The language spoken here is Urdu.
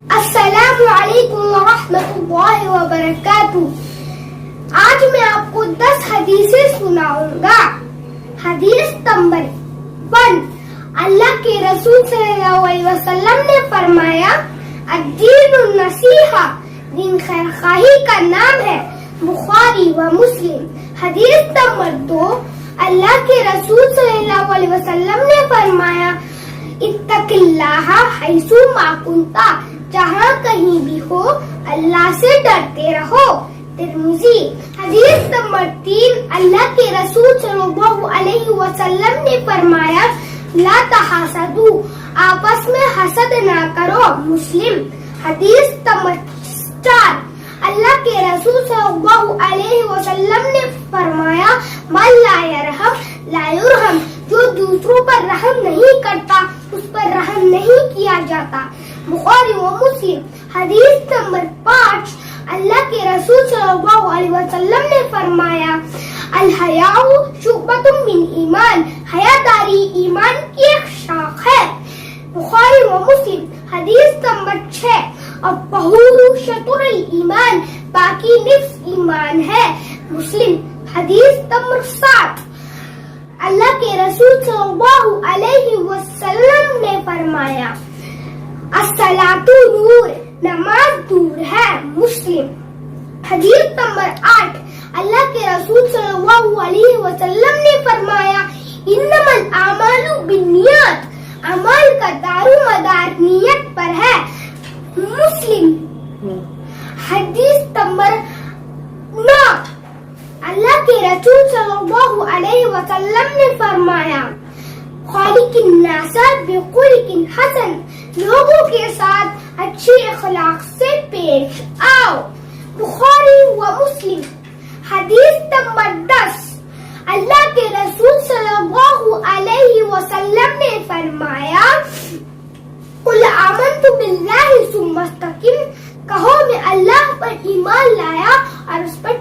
السلام علیکم ورحمۃ اللہ وبرکاتہ۔ آج میں آپ کو 10 حدیثیں سناؤں گا۔ حدیث نمبر 1، اللہ کے رسول صلی اللہ علیہ وسلم نے فرمایا، الدین النصیحہ، دین خیر خواہی کا نام ہے، بخاری و مسلم۔ حدیث نمبر 2، اللہ کے رسول صلی اللہ علیہ وسلم نے فرمایا، اتق اللہ حیث ما کنت، جہاں کہیں بھی ہو اللہ سے ڈرتے رہو، ترمذی۔ حدیث نمبر 3، اللہ کے رسول صلی اللہ علیہ وسلم نے فرمایا، لا تحاسدوا، آپس میں حسد نہ کرو، مسلم۔ حدیث نمبر 4، اللہ کے رسول صلی اللہ علیہ وسلم نے فرمایا، من لا یرحم لا یرحم، جو دوسروں پر رحم نہیں کرتا اس پر رحم نہیں کیا جاتا، بخاری و مسلم۔ حدیث نمبر 5، اللہ کے رسول صلی اللہ علیہ وسلم نے فرمایا، الحیاء شعبۃ من ایمان، حیا داری ایمان کی ایک شاخ ہے، بخاری و مسلم۔ حدیث نمبر 6، الطہور شطر الایمان، باقی نصف ایمان ہے، مسلم۔ حدیث نمبر 7، اللہ کے رسول صلی اللہ علیہ وسلم نے فرمایا، الصلاۃ نور، نماز نور ہے، مسلم۔ حدیث نمبر 8، اللہ کے رسول صلی اللہ علیہ وسلم نے فرمایا، انما الاعمال بالنیات، عمل کا دار و مدار نیت پر ہے، مسلم۔ حدیث نمبر 9، اللہ کے رسول صلی اللہ علیہ وسلم نے فرمایا، خالق الناس بخلق حسن، لوگوں کے ساتھ اچھے اخلاق سے پیش آؤ، بخاری و مسلم۔ حدیث نمبر 10، اللہ کے رسول صلی اللہ علیہ وسلم نے فرمایا، قل آمنت باللہ ثم استقم، کہو میں اللہ پر ایمان لایا اور اس پر